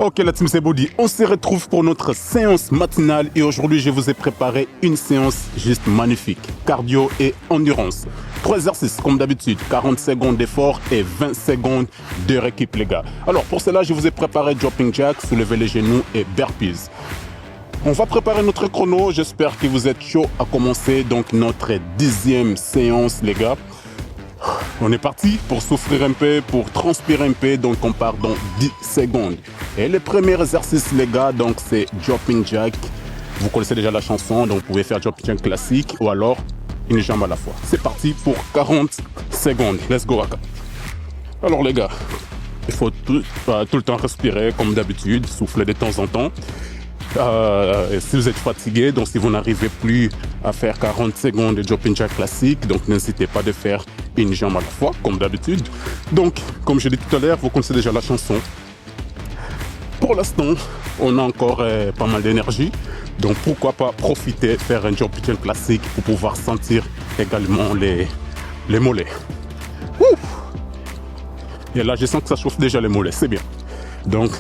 Ok la team c'est Body, on se retrouve pour notre séance matinale et aujourd'hui je vous ai préparé une séance juste magnifique, cardio et endurance. 3 exercices comme d'habitude, 40 secondes d'effort et 20 secondes de récup les gars. Alors pour cela je vous ai préparé jumping jack, soulever les genoux et burpees. On va préparer notre chrono, j'espère que vous êtes chaud à commencer donc notre 10e séance les gars. On est parti pour souffrir un peu, pour transpirer un peu, donc on part dans 10 secondes. Et le premier exercice les gars, donc c'est jumping jack. Vous connaissez déjà la chanson, donc vous pouvez faire jumping jack classique ou alors une jambe à la fois. C'est parti pour 40 secondes. Let's go Aka. Alors les gars, il faut tout le temps respirer comme d'habitude, souffler de temps en temps. Si vous êtes fatigué, donc si vous n'arrivez plus à faire 40 secondes de jumping jack classique, donc n'hésitez pas de faire une jambe à la fois, comme d'habitude. Donc, comme je l'ai dit tout à l'heure, vous connaissez déjà la chanson. Pour l'instant, on a encore pas mal d'énergie, donc pourquoi pas profiter, faire un jumping jack classique pour pouvoir sentir également les mollets. Ouh! Et là, je sens que ça chauffe déjà les mollets, c'est bien. Donc,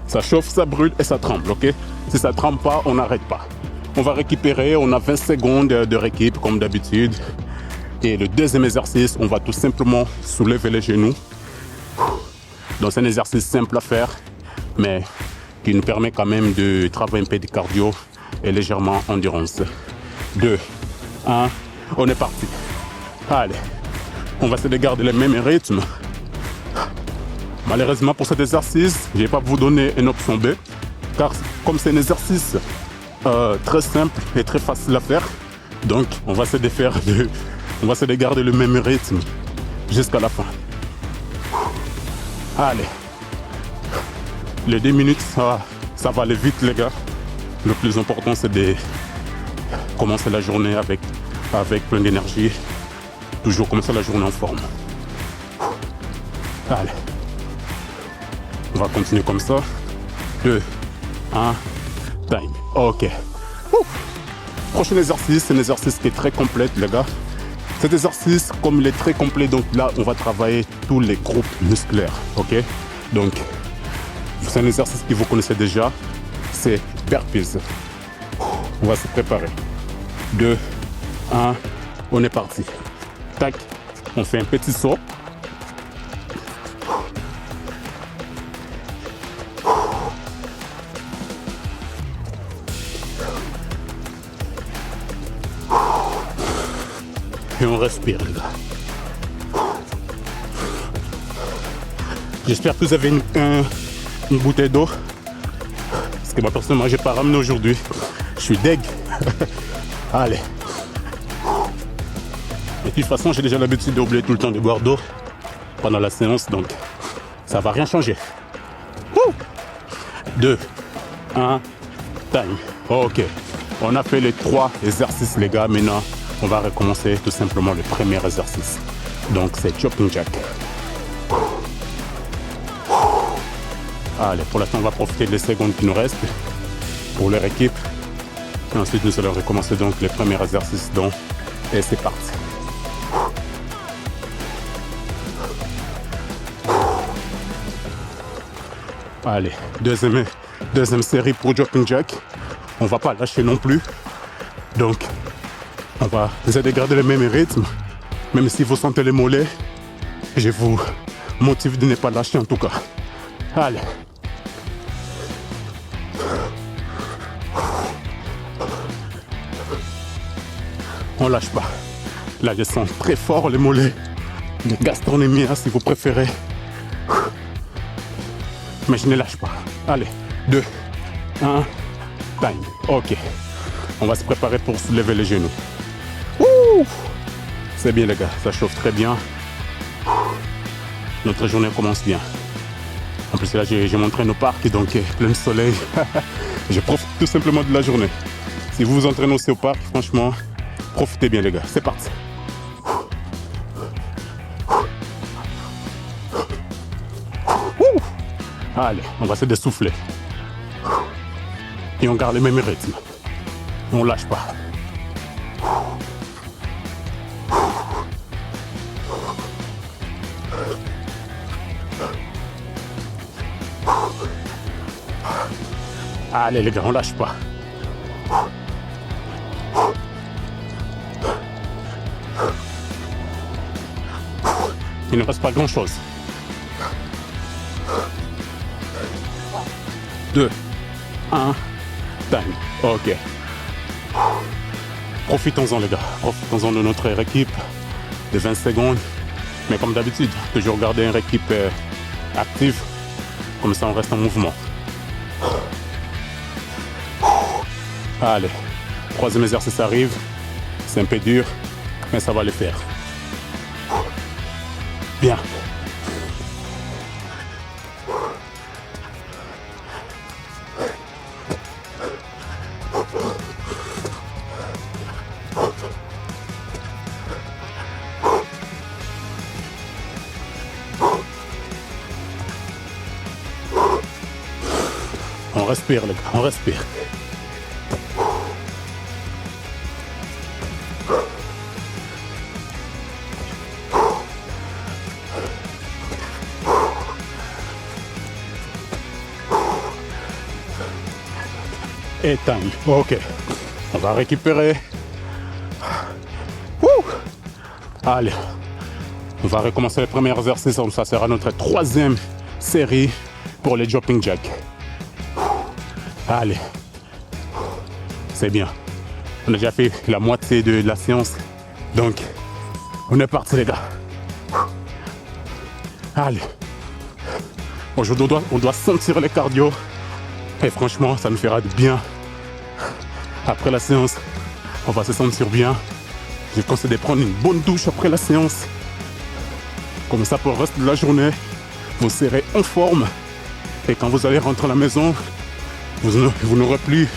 ça chauffe, ça brûle et ça tremble, ok? Si ça tremble pas, on n'arrête pas. On va récupérer, on a 20 secondes de récup comme d'habitude. Et le deuxième exercice, on va tout simplement soulever les genoux. Donc c'est un exercice simple à faire, mais qui nous permet quand même de travailler un peu de cardio et légèrement endurance. 2, 1, on est parti. Allez, on va essayer de garder le même rythme. Malheureusement pour cet exercice, je ne vais pas vous donner une option B, car comme c'est un exercice très simple et très facile à faire, donc on va essayer de garder le même rythme jusqu'à la fin. Allez, les 2 minutes, ça va aller vite les gars. Le plus important c'est de commencer la journée avec plein d'énergie, toujours commencer la journée en forme. Allez. On va continuer comme ça. 2, 1, time. Ok. Prochain exercice, c'est un exercice qui est très complet, les gars. Cet exercice, comme il est très complet, donc là, on va travailler tous les groupes musculaires. Ok. Donc, c'est un exercice que vous connaissez déjà. C'est burpees. On va se préparer. 2, 1, on est parti. Tac. On fait un petit saut. Et on respire les gars. J'espère que vous avez une bouteille d'eau. Parce que moi personnellement j'ai pas ramené aujourd'hui. Je suis deg. Allez. Et puis de toute façon j'ai déjà l'habitude d'oublier tout le temps de boire d'eau pendant la séance, donc ça va rien changer. 2, 1, time. Ok. On a fait les 3 exercices les gars. Maintenant on va recommencer tout simplement le premier exercice. Donc c'est jumping jack. Allez, pour l'instant on va profiter des secondes qui nous restent pour leur équipe. Et ensuite nous allons recommencer donc le premier exercice. Donc, et c'est parti. Allez, deuxième série pour jumping jack. On va pas lâcher non plus. Donc on va essayer de garder le même rythme, même si vous sentez les mollets, je vous motive de ne pas lâcher en tout cas. Allez. On lâche pas. Là je sens très fort les mollets, les gastrocnémiens si vous préférez. Mais je ne lâche pas. Allez, 2, 1, time. Ok. On va se préparer pour soulever les genoux. C'est bien les gars, ça chauffe très bien. Notre journée commence bien. En plus là j'ai m'entraîne au parc, donc plein soleil. Je profite tout simplement de la journée. Si vous vous entraînez aussi au parc, franchement, profitez bien les gars. C'est parti. Allez, on va essayer de souffler. Et on garde le même rythme. On lâche pas. Allez les gars, on lâche pas. Il ne reste pas grand chose. 2, 1, time. Ok. Profitons-en les gars. Profitons-en de notre équipe de 20 secondes. Mais comme d'habitude, toujours garder une équipe active. Comme ça on reste en mouvement. Allez. Troisième exercice arrive. C'est un peu dur, mais ça va le faire. Bien. On respire les gars, on respire. Et time. Ok. On va récupérer. Wouh. Allez. On va recommencer le premier exercice. Ça sera notre troisième série pour les jumping jacks. Allez. C'est bien. On a déjà fait la moitié de la séance. Donc, on est parti les gars. Allez. Aujourd'hui, on doit sentir le cardio. Et franchement, ça nous fera du bien. Après la séance, on va se sentir bien. Je conseille de prendre une bonne douche après la séance. Comme ça, pour le reste de la journée, vous serez en forme. Et quand vous allez rentrer à la maison, vous n'aurez plus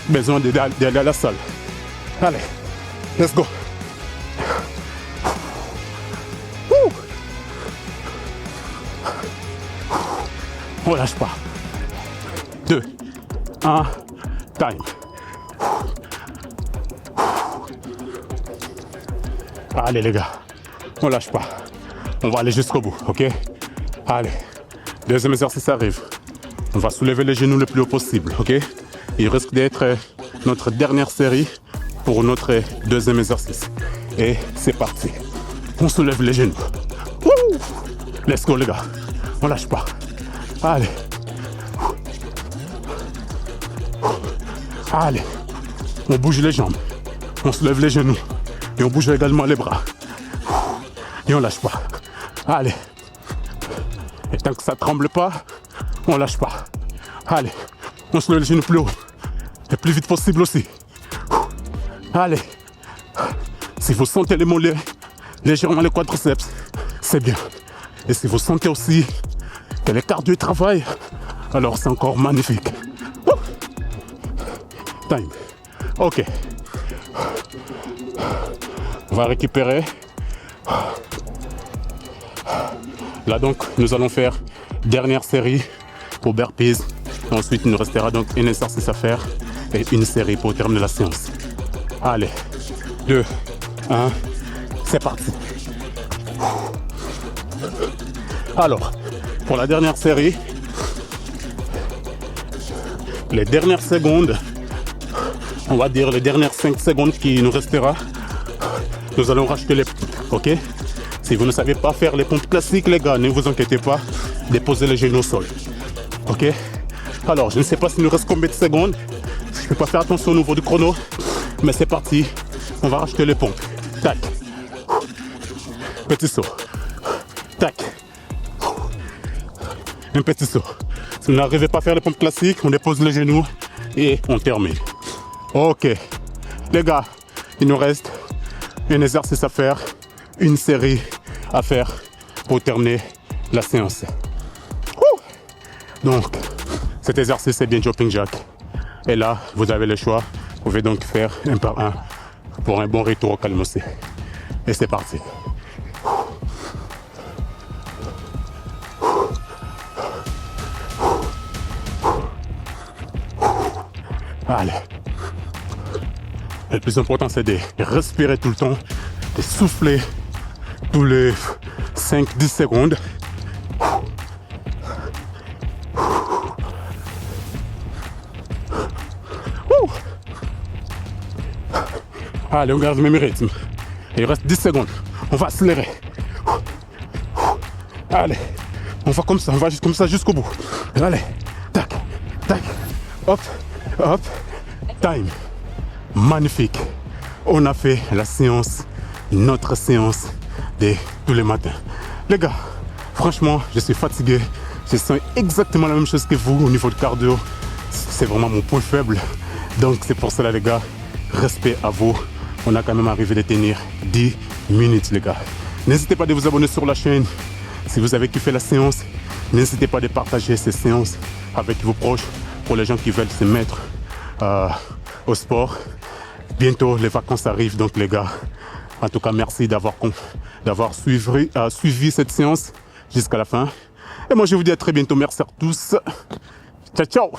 besoin d'aller à la salle. Allez, let's go. On lâche pas. 2, 1, time. Allez les gars, on lâche pas. On va aller jusqu'au bout, ok? Allez, deuxième exercice arrive. On va soulever les genoux le plus haut possible, ok? Il risque d'être notre dernière série pour notre deuxième exercice. Et c'est parti. On soulève les genoux. Wouh! Let's go les gars, on lâche pas. Allez. Allez, on bouge les jambes, on soulève les genoux et on bouge également les bras. Et on lâche pas. Allez. Et tant que ça tremble pas, on lâche pas. Allez, on soulève les genoux plus haut, le plus vite possible aussi. Allez. Si vous sentez les mollets, légèrement les quadriceps, c'est bien. Et si vous sentez aussi que le cardio travaille, alors c'est encore magnifique. Time. Ok. On va récupérer. Là donc, nous allons faire dernière série pour burpees. Ensuite, il nous restera donc un exercice à faire et une série pour terminer la séance. Allez. 2, 1. C'est parti. Alors, pour la dernière série, les dernières secondes, on va dire les dernières 5 secondes qui nous restera, nous allons racheter les pompes, ok? Si vous ne savez pas faire les pompes classiques, les gars, ne vous inquiétez pas, déposez les genoux au sol, ok? Alors, je ne sais pas s'il nous reste combien de secondes, je ne peux pas faire attention au niveau du chrono, mais c'est parti, on va racheter les pompes. Tac, petit saut, tac, un petit saut. Si vous n'arrivez pas à faire les pompes classiques, on dépose les genoux et on termine. Ok, les gars, il nous reste un exercice à faire, une série à faire pour terminer la séance. Donc, cet exercice c'est bien jumping jack. Et là, vous avez le choix. Vous pouvez donc faire un par un pour un bon retour au calme aussi. Et c'est parti. Allez. Le plus important, c'est de respirer tout le temps, de souffler tous les 5-10 secondes. Allez, on garde le même rythme. Il reste 10 secondes. On va accélérer. Allez, on va comme ça, on va juste comme ça jusqu'au bout. Allez, tac, tac, hop, hop, time. Magnifique. On a fait la séance, notre séance de tous les matins. Les gars, franchement, je suis fatigué. Je sens exactement la même chose que vous au niveau de cardio. C'est vraiment mon point faible. Donc c'est pour cela les gars, respect à vous. On a quand même arrivé à tenir 10 minutes les gars. N'hésitez pas de vous abonner sur la chaîne. Si vous avez kiffé la séance, n'hésitez pas de partager ces séances avec vos proches pour les gens qui veulent se mettre au sport. Bientôt les vacances arrivent donc les gars. En tout cas merci d'avoir suivi cette séance jusqu'à la fin. Et moi je vous dis à très bientôt. Merci à tous. Ciao ciao.